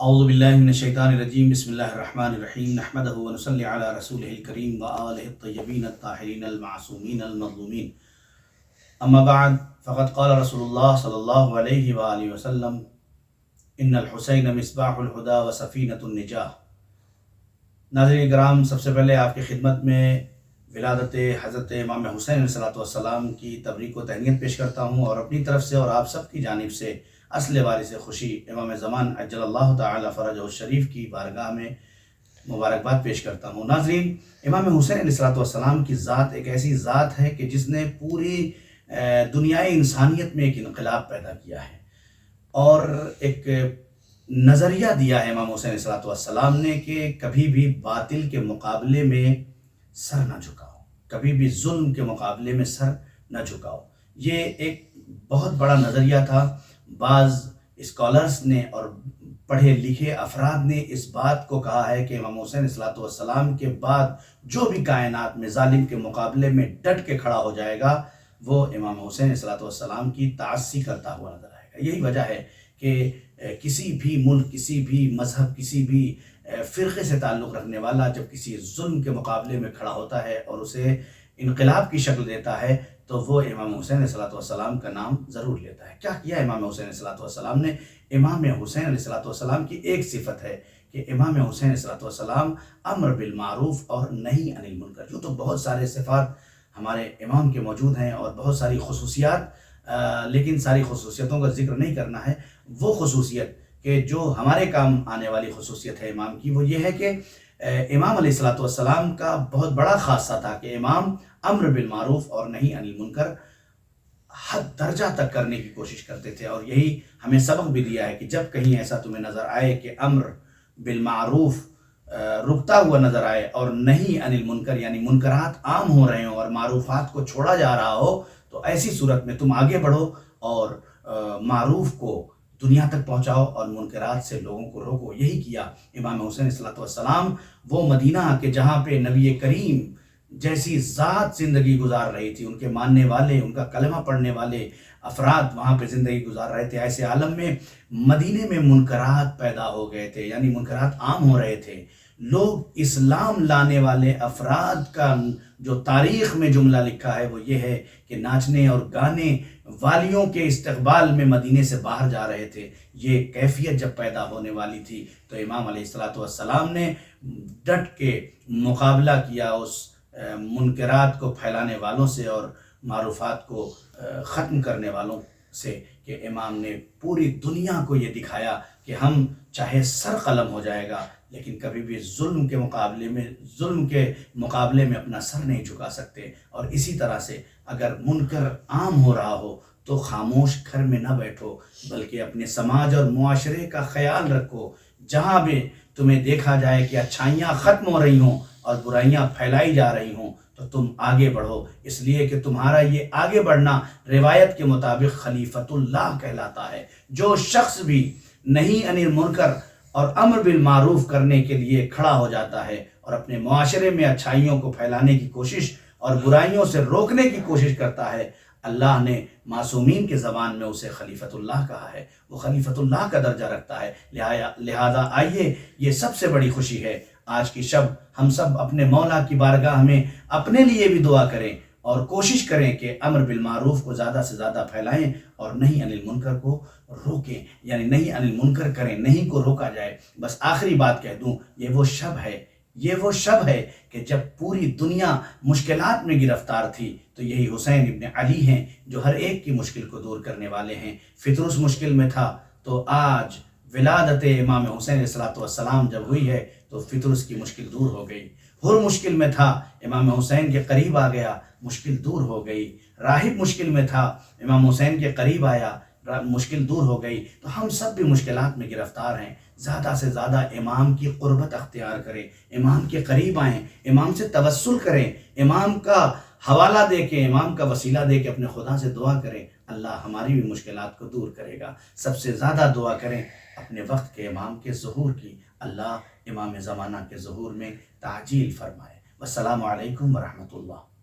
اعوذ باللہ من الشیطان الرجیم بسم اللہ الرحمن الرحیم نحمدہ ونصلی علی رسولہ الکریم وآلہ الطیبین الطاہرین المعصومین المظلومین اما بعد فقد قال رسول اللہ صلی اللہ علیہ وآلہ وسلم ان الحسین مصباح الہدی وسفینۃ النجاہ۔ ناظرین کرام، سب سے پہلے آپ کی خدمت میں ولادت حضرت امام حسین علیہ السلام کی تبریک و تہنیت پیش کرتا ہوں، اور اپنی طرف سے اور آپ سب کی جانب سے اصل وارث خوشی امام زمان عجل اللہ تعالی فرجہ الشریف کی بارگاہ میں مبارکباد پیش کرتا ہوں۔ ناظرین، امام حسین علیہ السلام کی ذات ایک ایسی ذات ہے کہ جس نے پوری دنیائے انسانیت میں ایک انقلاب پیدا کیا ہے اور ایک نظریہ دیا ہے امام حسین علیہ السلام نے کہ کبھی بھی باطل کے مقابلے میں سر نہ جھکاؤ، کبھی بھی ظلم کے مقابلے میں سر نہ جھکاؤ۔ یہ ایک بہت بڑا نظریہ تھا۔ بعض اسکالرز نے اور پڑھے لکھے افراد نے اس بات کو کہا ہے کہ امام حسین علیہ السلام کے بعد جو بھی کائنات میں ظالم کے مقابلے میں ڈٹ کے کھڑا ہو جائے گا وہ امام حسین علیہ السلام کی تعصی کرتا ہوا نظر آئے گا۔ یہی وجہ ہے کہ کسی بھی ملک، کسی بھی مذہب، کسی بھی فرقے سے تعلق رکھنے والا جب کسی ظلم کے مقابلے میں کھڑا ہوتا ہے اور اسے انقلاب کی شکل دیتا ہے تو وہ امام حسین علیہ السلام کا نام ضرور لیتا ہے۔ کیا کیا امام حسین علیہ السلام نے؟ امام حسین علیہ السلام کی ایک صفت ہے کہ امام حسین علیہ السلام امر بالمعروف اور نہی عن المنکر۔ یوں تو بہت سارے صفات ہمارے امام کے موجود ہیں اور بہت ساری خصوصیات، لیکن ساری خصوصیتوں کا ذکر نہیں کرنا ہے۔ وہ خصوصیت کہ جو ہمارے کام آنے والی خصوصیت ہے امام کی، وہ یہ ہے کہ امام علیہ السلام کا بہت بڑا خاصہ تھا کہ امام امر بالمعروف اور نہی عن المنکر حد درجہ تک کرنے کی کوشش کرتے تھے، اور یہی ہمیں سبق بھی دیا ہے کہ جب کہیں ایسا تمہیں نظر آئے کہ امر بالمعروف رکتا ہوا نظر آئے اور نہی عن المنکر یعنی منکرات عام ہو رہے ہوں اور معروفات کو چھوڑا جا رہا ہو، تو ایسی صورت میں تم آگے بڑھو اور معروف کو دنیا تک پہنچاؤ اور منکرات سے لوگوں کو روکو۔ یہی کیا امام حسین علیہ السلام۔ وہ مدینہ کہ جہاں پہ نبی کریم جیسی ذات زندگی گزار رہی تھی، ان کے ماننے والے، ان کا کلمہ پڑھنے والے افراد وہاں پہ زندگی گزار رہے تھے، ایسے عالم میں مدینے میں منکرات پیدا ہو گئے تھے، یعنی منکرات عام ہو رہے تھے۔ لوگ اسلام لانے والے افراد کا جو تاریخ میں جملہ لکھا ہے وہ یہ ہے کہ ناچنے اور گانے والیوں کے استقبال میں مدینے سے باہر جا رہے تھے۔ یہ کیفیت جب پیدا ہونے والی تھی تو امام علیہ السلام نے ڈٹ کے مقابلہ کیا اس منکرات کو پھیلانے والوں سے اور معروفات کو ختم کرنے والوں سے، کہ امام نے پوری دنیا کو یہ دکھایا کہ ہم چاہے سر قلم ہو جائے گا لیکن کبھی بھی ظلم کے مقابلے میں اپنا سر نہیں جھکا سکتے۔ اور اسی طرح سے اگر منکر عام ہو رہا ہو تو خاموش گھر میں نہ بیٹھو، بلکہ اپنے سماج اور معاشرے کا خیال رکھو۔ جہاں بھی تمہیں دیکھا جائے کہ اچھائیاں ختم ہو رہی ہوں اور برائیاں پھیلائی جا رہی ہوں تو تم آگے بڑھو، اس لیے کہ تمہارا یہ آگے بڑھنا روایت کے مطابق خلیفۃ اللہ کہلاتا ہے۔ جو شخص بھی نہی عن المنکر اور امر بالمعروف کرنے کے لیے کھڑا ہو جاتا ہے اور اپنے معاشرے میں اچھائیوں کو پھیلانے کی کوشش اور برائیوں سے روکنے کی کوشش کرتا ہے، اللہ نے معصومین کے زبان میں اسے خلیفۃ اللہ کہا ہے، وہ خلیفۃ اللہ کا درجہ رکھتا ہے۔ لہذا آئیے، یہ سب سے بڑی خوشی ہے آج کی شب، ہم سب اپنے مولا کی بارگاہ میں اپنے لیے بھی دعا کریں اور کوشش کریں کہ امر بالمعروف کو زیادہ سے زیادہ پھیلائیں اور نہی عن المنکر کو روکیں، یعنی نہی عن المنکر کریں، نہیں کو روکا جائے۔ بس آخری بات کہہ دوں، یہ وہ شب ہے کہ جب پوری دنیا مشکلات میں گرفتار تھی تو یہی حسین ابن علی ہیں جو ہر ایک کی مشکل کو دور کرنے والے ہیں۔ فطرس مشکل میں تھا تو آج ولادت امام حسین علیہ السلام جب ہوئی ہے تو فطرس کی مشکل دور ہو گئی۔ ہر مشکل میں تھا، امام حسین کے قریب آ گیا، مشکل دور ہو گئی۔ راہب مشکل میں تھا، امام حسین کے قریب آیا، مشکل دور ہو گئی۔ تو ہم سب بھی مشکلات میں گرفتار ہیں، زیادہ سے زیادہ امام کی قربت اختیار کریں، امام کے قریب آئیں، امام سے توسل کریں، امام کا حوالہ دے کے، امام کا وسیلہ دے کے اپنے خدا سے دعا کریں، اللہ ہماری بھی مشکلات کو دور کرے گا۔ سب سے زیادہ دعا کریں اپنے وقت کے امام کے ظہور کی، اللہ امام زمانہ کے ظہور میں تعجیل فرمائے۔ والسلام علیکم ورحمۃ اللہ۔